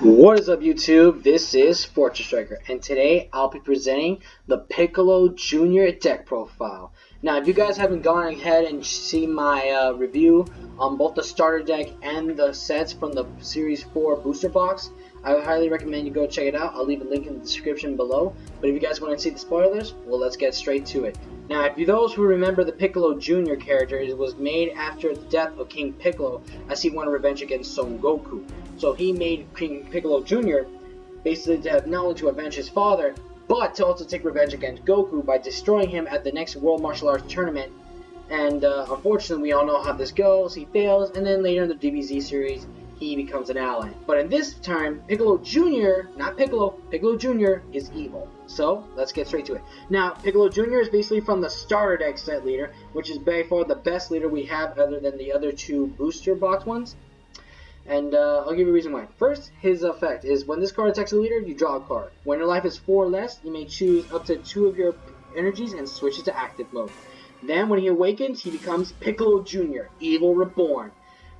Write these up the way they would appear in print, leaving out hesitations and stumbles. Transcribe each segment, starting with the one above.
What is up, YouTube? This is Fortress Striker, and today I'll be presenting the Piccolo Jr. deck profile. Now, if you guys haven't gone ahead and seen my review on both the starter deck and the sets from the Series 4 booster box, I would highly recommend you go check it out. I'll leave a link in the description below. But if you guys want to see the spoilers, well, let's get straight to it. Now, if you those who remember the Piccolo Jr. character, it was made after the death of King Piccolo as he wanted revenge against Son Goku. So he made King Piccolo Jr. basically to have not only to avenge his father, but to also take revenge against Goku by destroying him at the next World Martial Arts Tournament. And unfortunately, we all know how this goes. He fails, and then later in the DBZ series, he becomes an ally. But in this time, Piccolo Jr., not Piccolo, Piccolo Jr. is evil. So, let's get straight to it. Now, Piccolo Jr. is basically from the starter deck set leader, which is by far the best leader we have other than the other two booster box ones. And I'll give you a reason why. First, his effect is when this card attacks a leader, you draw a card. When your life is 4 or less, you may choose up to 2 of your energies and switch it to active mode. Then, when he awakens, he becomes Piccolo Jr., Evil Reborn.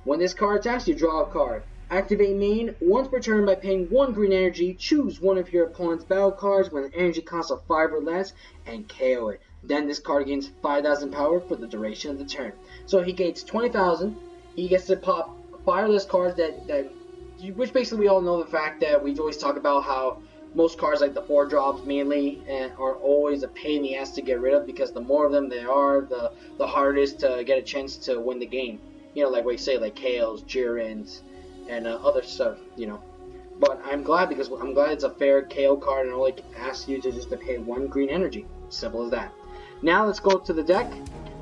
When this card attacks, you draw a card. Activate main once per turn by paying 1 green energy. Choose one of your opponent's battle cards when the energy costs of 5 or less and KO it. Then this card gains 5,000 power for the duration of the turn. So he gains 20,000. He gets to pop fireless cards which basically we all know the fact that we always talk about how most cards like the 4 drops mainly are always a pain in the ass to get rid of, because the more of them there are, the harder it is to get a chance to win the game. You know, like we say, like KOs, Jirins, and other stuff, you know. But I'm glad, because I'm glad it's a fair KO card and only asks you to just to pay 1 green energy. Simple as that. Now let's go to the deck.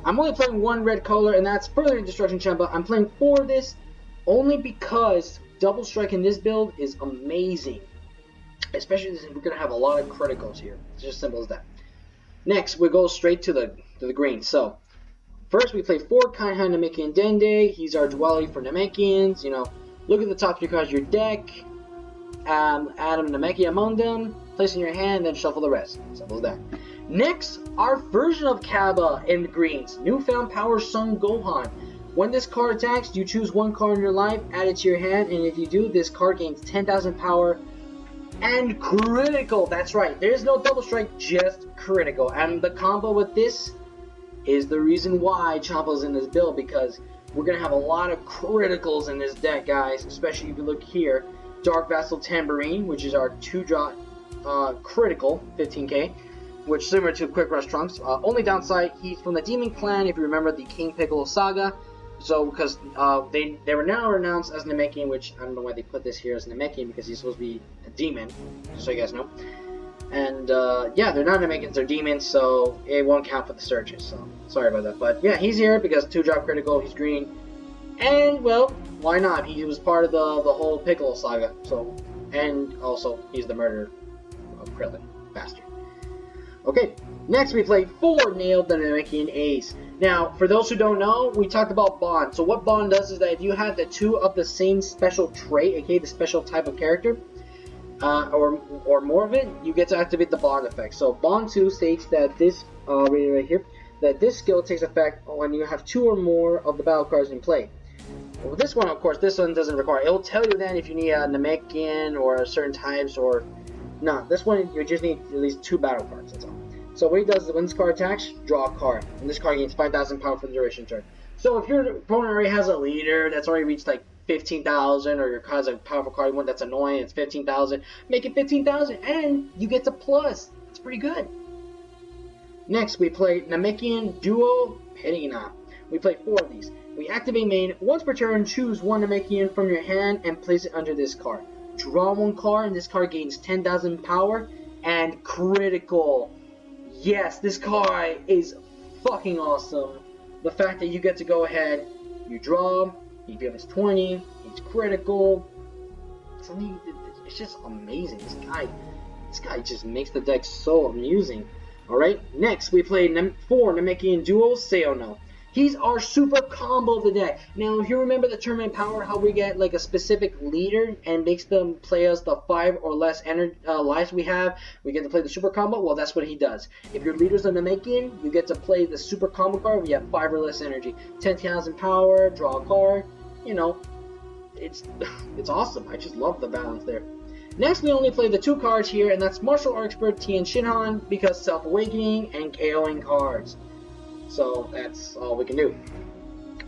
I'm only playing 1 red color, and that's Further Destruction Champa. I'm playing 4 of this only because double strike in this build is amazing. Especially since we're going to have a lot of criticals here. It's just simple as that. Next, we go straight to the green. So, first we play 4 Kainha Namekian Dende. He's our duality for Namekians. You know, look at the top 3 cards of your deck. Add a Nameki among them. Place in your hand, then shuffle the rest. Simple as that. Next, our version of Kaba in the greens. Newfound Power Son Gohan. When this card attacks, you choose 1 card in your life, add it to your hand, and if you do, this card gains 10,000 power and critical. That's right, there's no double strike, just critical. And the combo with this is the reason why Champa's in this build, because we're going to have a lot of criticals in this deck, guys. Especially if you look here, Dark Vassal Tambourine, which is our 2-drop critical, 15k. Which similar to Quick Rush Trunks. Only downside, he's from the Demon Clan, if you remember the King Piccolo saga. So, because they were now announced as Namekian, which I don't know why they put this here as Namekian, because he's supposed to be a demon, just so you guys know. And, yeah, they're not Namekians, they're demons, so it won't count for the searches, so sorry about that. But, yeah, he's here because 2-drop critical, he's green. And, well, why not? He was part of the whole Piccolo saga, so, and also, he's the murderer of Krillin, bastard. Okay, next we play 4 Nailed the Namekian Ace. Now, for those who don't know, we talked about Bond. So what Bond does is that if you have the 2 of the same special trait, aka the special type of character, or more of it, you get to activate the Bond effect. So Bond 2 states that this, right here, that this skill takes effect when you have 2 or more of the battle cards in play. Well, this one, of course, this one doesn't require. It will tell you then if you need a Namekian or certain types, or no, this one you just need at least 2 battle cards, that's all. So what he does is when this card attacks, draw a card. And this card gains 5,000 power for the duration turn. So if your opponent already has a leader that's already reached like 15,000, or your card's a powerful card, one that's annoying, it's 15,000, make it 15,000 and you get the plus. It's pretty good. Next we play Namekian Duo Perigna. We play 4 of these. We activate main. Once per turn, choose 1 Namekian from your hand and place it under this card. Draw 1 card and this card gains 10,000 power and critical. Yes, this card is fucking awesome. The fact that you get to go ahead, you draw, he gives 20, he's critical. It's just amazing. This guy just makes the deck so amusing. Alright, next we play 4 Namekian Duo Seono. He's our super combo of the deck. Now, if you remember the tournament power, how we get like a specific leader and makes them play us the 5 or less lives we have, we get to play the super combo. Well, that's what he does. If your leader's a Namekian, you get to play the super combo card where you have 5 or less energy. 10,000 power, draw a card, you know. it's awesome. I just love the balance there. Next, we only play the 2 cards here, and that's Martial Art Expert Tien Shinhan, because Self-Awakening and KOing cards. So that's all we can do.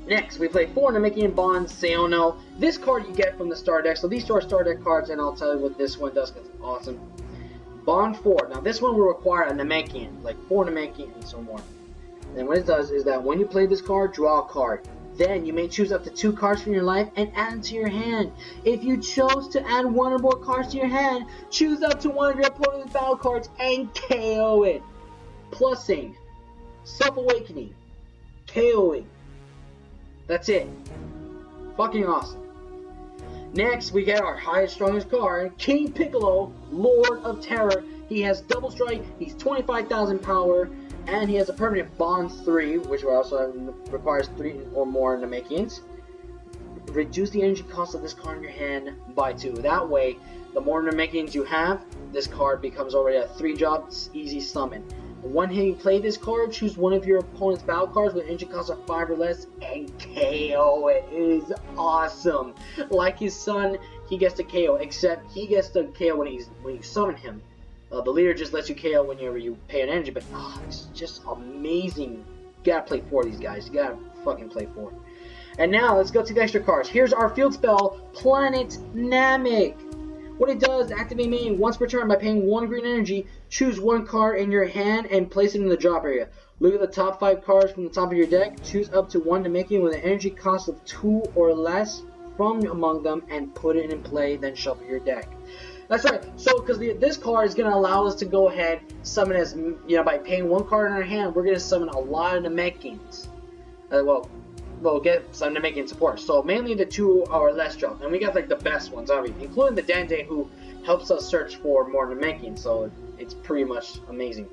Next, we play 4 Namekian Bond Seono. This card you get from the Star Deck. So these 2 are Star Deck cards, and I'll tell you what this one does because it's awesome. Bond 4. Now this one will require a Namekian, like 4 Namekians or more. And what it does is that when you play this card, draw a card. Then you may choose up to 2 cards from your life and add them to your hand. If you chose to add 1 or more cards to your hand, choose up to 1 of your opponent's battle cards and KO it. Plussing, Self-Awakening, KOing. That's it. Fucking awesome. Next, we get our highest, strongest card, King Piccolo, Lord of Terror. He has double strike, he's 25,000 power, and he has a permanent Bond 3, which also requires 3 or more Namekians. Reduce the energy cost of this card in your hand by 2. That way, the more Namekians you have, this card becomes already a 3-drop easy summon. One hit you play this card, choose 1 of your opponent's battle cards with energy cost of 5 or less, and KO it. It is awesome. Like his son, he gets to KO, except he gets to KO when you summon him. The leader just lets you KO whenever you pay an energy, but it's just amazing. You gotta play 4 of these guys. You gotta fucking play 4. And now, let's go to the extra cards. Here's our field spell, Planet Namek. What it does, activate main once per turn by paying 1 green energy. Choose 1 card in your hand and place it in the drop area. Look at the top 5 cards from the top of your deck. Choose up to 1 to make it with an energy cost of 2 or less from among them and put it in play, then shuffle your deck. That's right. So, because this card is going to allow us to go ahead, summon as, by paying 1 card in our hand, we're going to summon a lot of Namekians. We'll get some Namekian support. So, mainly the 2 or less drop. And we got, like, the best ones, obviously, including the Dende, who helps us search for more Namekians. So, it's pretty much amazing.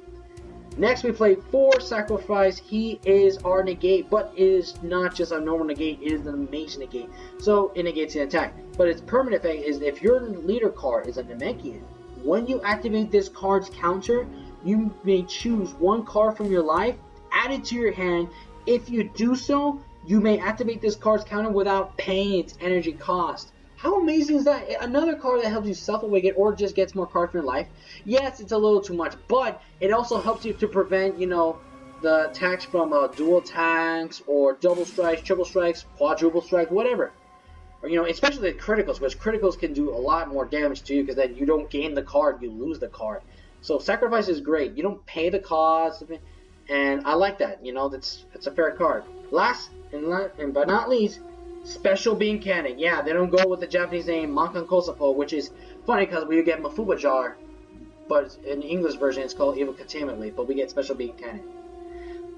Next, we play 4 Sacrifice. He is our negate, but it is not just a normal negate, it is an amazing negate. So, it negates an attack. But its permanent effect is if your leader card is a Namekian, when you activate this card's counter, you may choose 1 card from your life, add it to your hand. If you do so, you may activate this card's counter without paying its energy cost. How amazing is that? Another card that helps you self-awaken or just gets more cards from your life. Yes, it's a little too much, but it also helps you to prevent, the attacks from dual attacks or double strikes, triple strikes, quadruple strikes, whatever. Or, especially the criticals, which criticals can do a lot more damage to you because then you don't gain the card, you lose the card. So Sacrifice is great. You don't pay the cost, and I like that. It's a fair card. Last and but not least, Special Beam Cannon. Yeah, they don't go with the Japanese name Mankan Kosapo, which is funny because we get Mafuba Jar, but in the English version it's called Evil Containment Leaf, but we get Special Beam Cannon.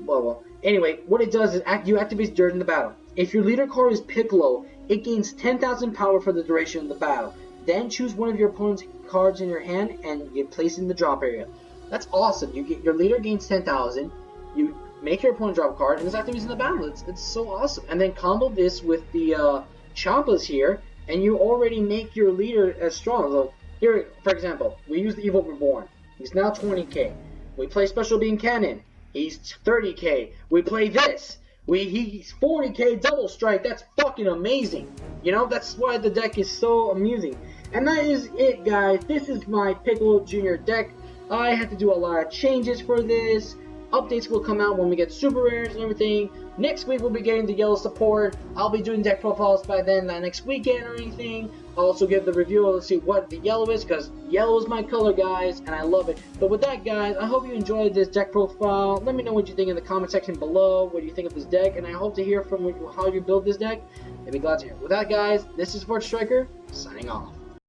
Well, anyway, what it does is you activate during the battle. If your leader card is Piccolo, it gains 10,000 power for the duration of the battle. Then choose 1 of your opponent's cards in your hand and you place it in the drop area. That's awesome. Your leader gains 10,000. You make your opponent drop a card, and it's activated in the battle. It's so awesome. And then combo this with the Champas here, and you already make your leader as strong. So here, for example, we use the Evil Reborn. He's now 20k. We play Special Beam Cannon. He's 30k. We play this. He's 40k double strike. That's fucking amazing. That's why the deck is so amusing. And that is it, guys. This is my Piccolo Jr. deck. I had to do a lot of changes for this. Updates will come out when we get super rares and everything. Next week we'll be getting the yellow support. I'll be doing deck profiles by then, not next weekend or anything. I'll also give the review. Let's see what the yellow is, because yellow is my color, guys, and I love it. But with that, guys, I hope you enjoyed this deck profile. Let me know what you think in the comment section below. What do you think of this deck? And I hope to hear from how you build this deck. I'd be glad to hear. With that, guys, this is Sports Striker, signing off.